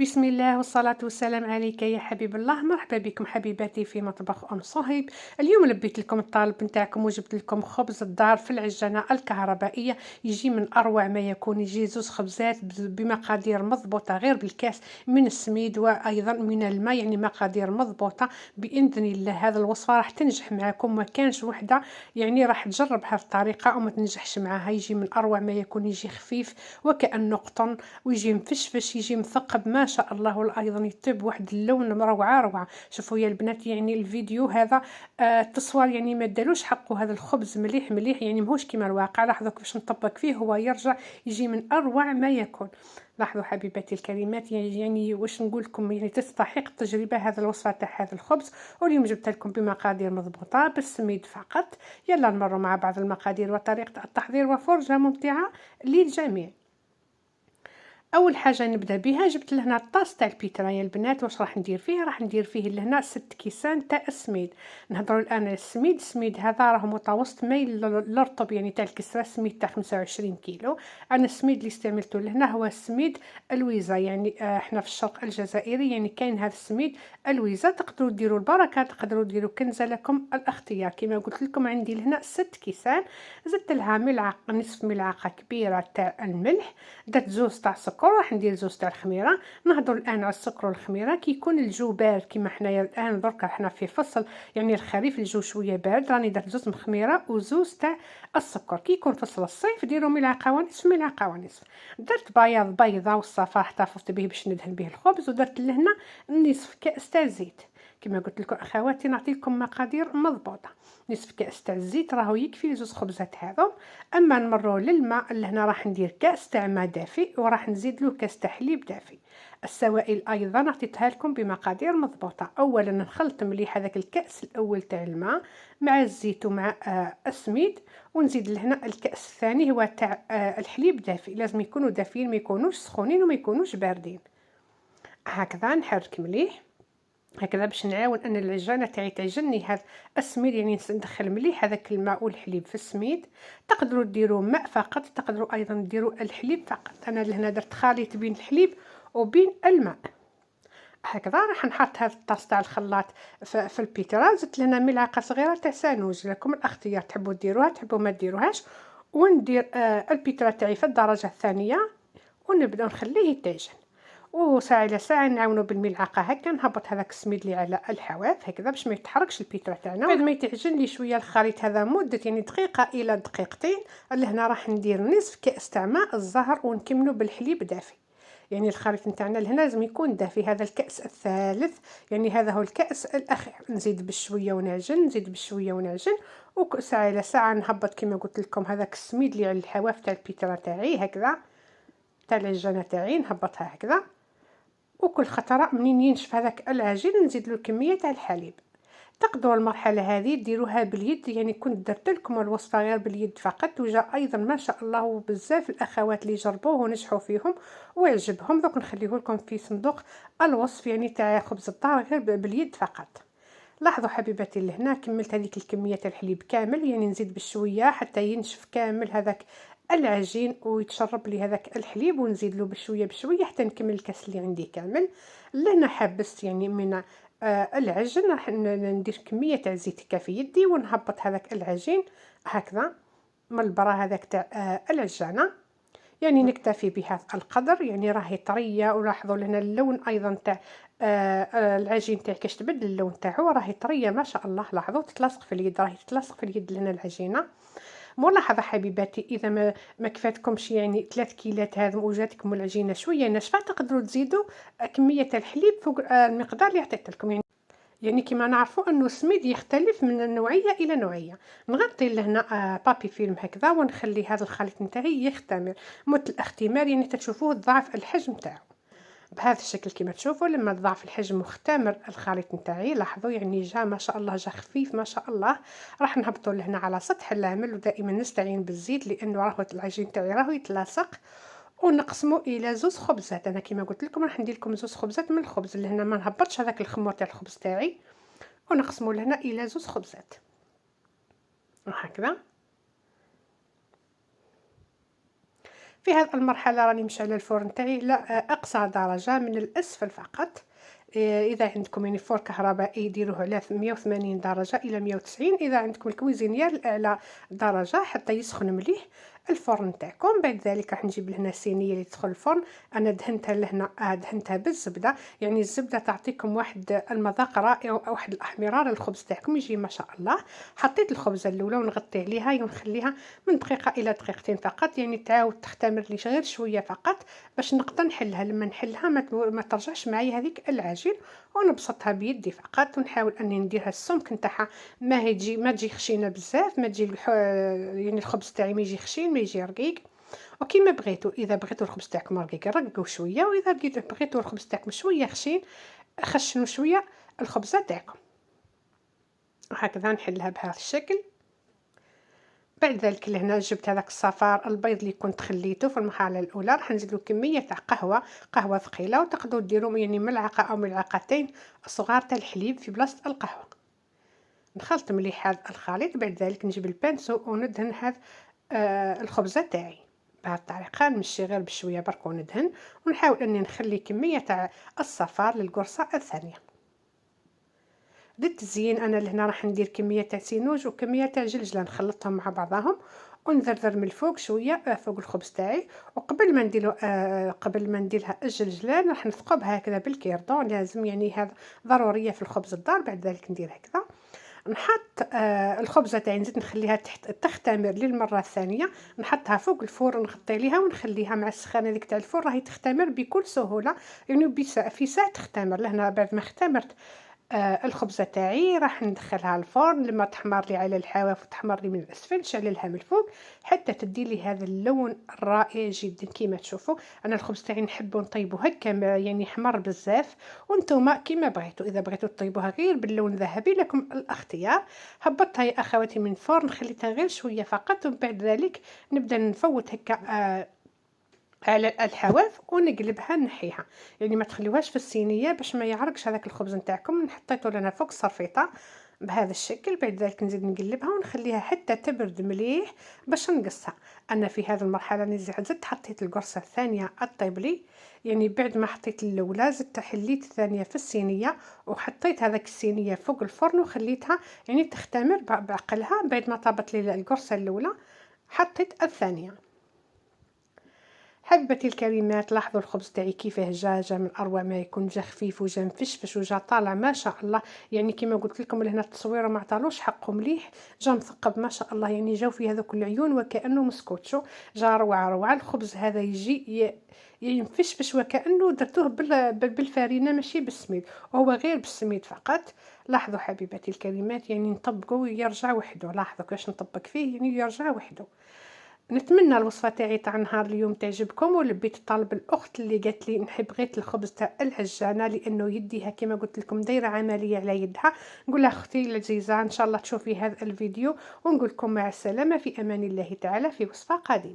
بسم الله والصلاة والسلام عليك يا حبيب الله. مرحبا بكم حبيباتي في مطبخ أم صهيب. اليوم لبيت لكم الطالب نتاعكم وجبت لكم خبز الدار في العجانة الكهربائية. يجي من أروع ما يكون، يجي زوز خبزات بمقادير مضبوطة غير بالكاس من السميد وأيضا من الماء، يعني مقادير مضبوطة بإذن الله. هذا الوصفة راح تنجح معكم، ما كانش وحدة يعني راح تجرب هذه الطريقة وما تنجحش معها. يجي من أروع ما يكون، يجي خفيف وكأنه قطن ويجي مفشفش، يجي مثقب ما شاء الله، وايضا يطيب واحد اللون روعه روعه. شوفوا يا البنات، يعني الفيديو هذا التصوير يعني ما دالوش حقه. هذا الخبز مليح مليح، يعني ماهوش كيما الواقع. لاحظوا كيفاش نطبق فيه، هو يرجع يجي من اروع ما يكون. لاحظوا حبيباتي الكريمات، يعني واش نقول لكم، يعني تستحق التجربه هذا الوصفه تاع هذا الخبز. واليوم جبت لكم بمقادير مضبوطه بالسميد فقط. يلا نمروا مع بعض المقادير وطريقه التحضير وفرجه ممتعه للجميع. اول حاجه نبدا بها، جبت لهنا الطاس تاع البيترا يا البنات. واش راح ندير فيه؟ راح ندير فيه لهنا 6 كيسان تاع السميد. نهضروا الان على السميد هذا راه متوسط ميل للرطب، يعني تاع الكسره. سميد تاع 25 كيلو. انا السميد اللي استعملته لهنا هو السميد الويزه، يعني احنا في الشرق الجزائري يعني كاين هذا السميد الويزه. تقدروا ديروا البركه، تقدروا ديروا كنزه، لكم الاختيار. كما قلت لكم عندي لهنا 6 كيسان. زدت لها ملعقه، نصف ملعقه كبيره تاع الملح. درت زوز تاع السكر، راح ندير زوز تاع الخميره. نهضروا الان على السكر والخميره كي يكون الجو بارد كيما حنايا الان. درك حنا في فصل يعني الخريف، الجو شويه بارد، راني درت زوز من الخميره وزوز تاع السكر. كي يكون فصل الصيف ديروا ملعقه ونصف، ملعقه ونصف. درت بياض بيضه والصفار احتفظت به باش ندهن به الخبز. ودرت لهنا نصف كاس تاع زيت. كما قلت لكم اخواتي نعطي لكم مقادير مضبوطه. نصف كاس تاع الزيت راهو يكفي لزوز خبزات هذو. اما نمروا للماء، لهنا راح ندير كاس تاع ماء دافئ وراح نزيد له كاس تاع حليب دافئ. السوائل ايضا عطيتها لكم بمقادير مضبوطه. اولا نخلط مليح هذاك الكاس الاول تاع الماء مع الزيت ومع السميد، ونزيد لهنا الكاس الثاني هو تاع الحليب دافئ. لازم يكونوا دافئين، ما يكونوش سخونين وما يكونوش باردين. هكذا نحرك مليح هكذا باش نعاون ان العجانه تاعي تعجني هذا السميد. يعني ندخل مليح هذاك الماء والحليب في السميد. تقدروا ديروا ماء فقط، تقدروا ايضا ديروا الحليب فقط. انا لهنا درت خليط بين الحليب وبين الماء. هكذا راح نحط هذا الطاس تاع الخلاط في البيترا. زدت لنا ملعقه صغيره تاع سانوج، لكم الاختيار، تحبوا ديروها تحبوا ما ديروهاش. وندير البيترا تاعي في الدرجه الثانيه ونبدا نخليه يتعجن. وساعه الى ساعه نعاونوا بالملعقه هكا نهبط هذاك السميد اللي على الحواف هكذا باش ما يتحركش البيترا تاعنا. بعد ما يتعجن لي شويه الخليط هذا مده يعني دقيقه الى دقيقتين، لهنا راح ندير نصف كاس تاع ماء الزهر ونكملوا بالحليب دافي. يعني الخليط نتاعنا لهنا لازم يكون دافي. هذا الكاس الثالث، يعني هذا هو الكاس الاخير. نزيد بشويه ونعجن، نزيد بشويه ونعجن. وساعه الى ساعه نهبط كما قلت لكم هذاك السميد اللي على الحواف تاع البيترا تاعي هكذا، تاع العجانه تاعي نهبطها هكذا. وكل خطره منين ينشف هذاك العجين نزيد له كميه تاع الحليب. تقدروا المرحله هذه ديروها باليد، يعني كنت درت لكم الوصفه غير باليد فقط، وجا ايضا ما شاء الله بزاف الاخوات اللي جربوه ونجحوا فيهم ويعجبهم. دوك نخليه لكم في صندوق الوصف يعني تاع خبز الدار غير باليد فقط. لاحظوا حبيباتي لهنا كملت هذيك الكميه تاع الحليب كامل، يعني نزيد بشويه حتى ينشف كامل هذاك العجين ويتشرب لي هذاك الحليب، ونزيد له بشويه بشويه حتى نكمل الكاس اللي عندي كامل. لهنا حبست يعني من العجن راح ندير كميه تاع زيت هكا في يدي ونهبط هذاك العجين هكذا من البرا هذاك تاع العجانه. يعني نكتفي بهذا القدر، يعني راهي طريه. ولاحظوا لهنا اللون ايضا تاع العجين تاعي كاش تبدل اللون تاعو، راهي طريه ما شاء الله. لاحظوا تتلاصق في اليد، راهي تتلاصق في اليد لهنا العجينه. ملاحظه حبيباتي، اذا ما كفاتكمش يعني 3 كيلات هذم وجاتكم العجينه شويه ناشفه، تقدروا تزيدوا كميه الحليب فوق المقدار اللي عطيت لكم. يعني كما نعرفوا انه السميد يختلف من نوعيه الى نوعيه. نغطي لهنا بابي فيلم هكذا ونخلي هذا الخليط نتاعي يختمر مثل الاختمار، يعني تشوفوه ضعف الحجم تاعو بهذا الشكل. كما تشوفوا لما ضعف الحجم واختمر الخليط نتاعي، لاحظوا يعني جا ما شاء الله، جا خفيف ما شاء الله. راح نهبطوا لهنا على سطح العمل، ودائما نستعين بالزيت لانه راهو العجين تاعي راهو يتلاصق. ونقسمه الى زوز خبزات. انا كما قلت لكم راح ندير لكم زوز خبزات من الخبز لهنا، ما نهبطش هذاك الخمور تاع الخبز تاعي. ونقسمه لهنا الى زوز خبزات هكذا. في هذه المرحله راني مشعله الفرن تاعي على اقصى درجه من الاسفل فقط. اذا عندكم يعني فور كهربائي ديروه على 180 درجه الى 190. اذا عندكم الكويزينيير الاعلى درجه حتى يسخن مليح الفرن تاعكم. بعد ذلك راح نجيب لهنا الصينيه اللي تدخل الفرن. انا دهنتها لهنا دهنتها بالزبده، يعني الزبده تعطيكم واحد المذاق رائع واحد الاحمرار الخبز تاعكم يجي ما شاء الله. حطيت الخبزه الاولى ونغطي عليها ونخليها من دقيقه الى دقيقتين فقط، يعني تعاود تختمر لي غير شويه فقط باش نقدر نحلها. لما نحلها ما ترجعش معايا هذيك العجين، ونبسطها بيدي فقط ونحاول اني نديرها السمك نتاعها ما تجي خشينه بزاف، ما تجي يعني الخبز تاعي ما يجي خشين ما يجي رقيق وكيما بغيتوا. اذا بغيتوا الخبز تاعكم رقيق رققوا شويه، واذا بغيتوا الخبز تاعكم شويه خشين خشنوا شويه الخبزه تاعكم. هكذا نحلها بهذا الشكل. بعد ذلك لهنا جبت هذاك الصفار البيض اللي كنت خليته في المرحله الاولى، راح نزيد له كميه تاع قهوه ثقيله، وتقدروا ديروا يعني ملعقه او ملعقتين صغار تاع الحليب في بلاصه القهوه. نخلط مليح هذا الخليط. بعد ذلك نجيب البانسو وندهن هذا الخبزه تاعي بهذه الطريقه. نمشي غير بشويه برك وندهن، ونحاول اني نخلي كميه تاع الصفار للقرصه الثانيه. للتزيين انا لهنا راح ندير كميه تاع سينوج وكميه تاع جلجله نخلطهم مع بعضهم ونذرذر من الفوق شويه فوق الخبز تاعي. وقبل ما قبل ما نديرها الجلجلان راح نثقبها هكذا بالكيردون، لازم يعني هذا ضروريه في الخبز الدار. بعد ذلك ندير هكذا نحط الخبزه تاعي نزيد نخليها تختمر للمره الثانيه، نحطها فوق الفرن نغطي ليها ونخليها مع السخانه ديك تاع الفرن راهي تختمر بكل سهوله، يعني في ساعه تختمر. لهنا بعد ما اختمرت الخبزه تاعي راح ندخلها الفرن لما تحمر لي على الحواف وتحمر لي من الاسفل، نشعللها من الفوق حتى تدي لي هذا اللون الرائع جدا. كيما تشوفوا انا الخبز تاعي نحب نطيبه هكا يعني حمر بزاف، وانتم كيما بغيتوا. اذا بغيتوا تطيبوها غير باللون ذهبي لكم الاختيار. هبطتها يا اخواتي من الفرن، خليتها غير شويه فقط، وبعد ذلك نبدا نفوت هكا على الحواف ونقلبها نحيها، يعني ما تخليوهاش في الصينيه باش ما يعرقش هذاك الخبز نتاعكم. حطيته لنا فوق الصرفيطه بهذا الشكل. بعد ذلك نزيد نقلبها ونخليها حتى تبرد مليح باش نقصها. انا في هذه المرحله زدت حطيت القرصه الثانيه الطيب لي، يعني بعد ما حطيت الاولى زدت حليت الثانيه في الصينيه وحطيت هذاك الصينيه فوق الفرن وخليتها يعني تختمر بعقلها. بعد ما طابت لي القرصه الاولى حطيت الثانيه. حبيبتي الكريمات، لاحظوا الخبز تاعي كيفاه جا من اروع ما يكون، جا خفيف وجا مفشفش وجا طالع ما شاء الله. يعني كما قلت لكم لهنا التصويره ما عطالوش حقه مليح، جا مثقب ما شاء الله، يعني جاو فيه هذوك العيون وكانه مسكوتشو. جا روعه الخبز هذا يجي مفشفش وكانه درتوه بالفارينه ماشي بالسميد، وهو غير بالسميد فقط. لاحظوا حبيبتي الكريمات، يعني نطبقوا يرجع وحده. لاحظوا كيفاش نطبق فيه يعني يرجع وحده. نتمنى الوصفه تاعي تاع نهار اليوم تعجبكم، ولبيت طالب الاخت اللي قالت لي نحب غير الخبز تاع العجانه لانه يديها كما قلت لكم دايره عمليه على يدها. نقول لها اختي العزيزه ان شاء الله تشوفي هذا الفيديو، ونقول لكم مع السلامه في امان الله تعالى في وصفه قادمه.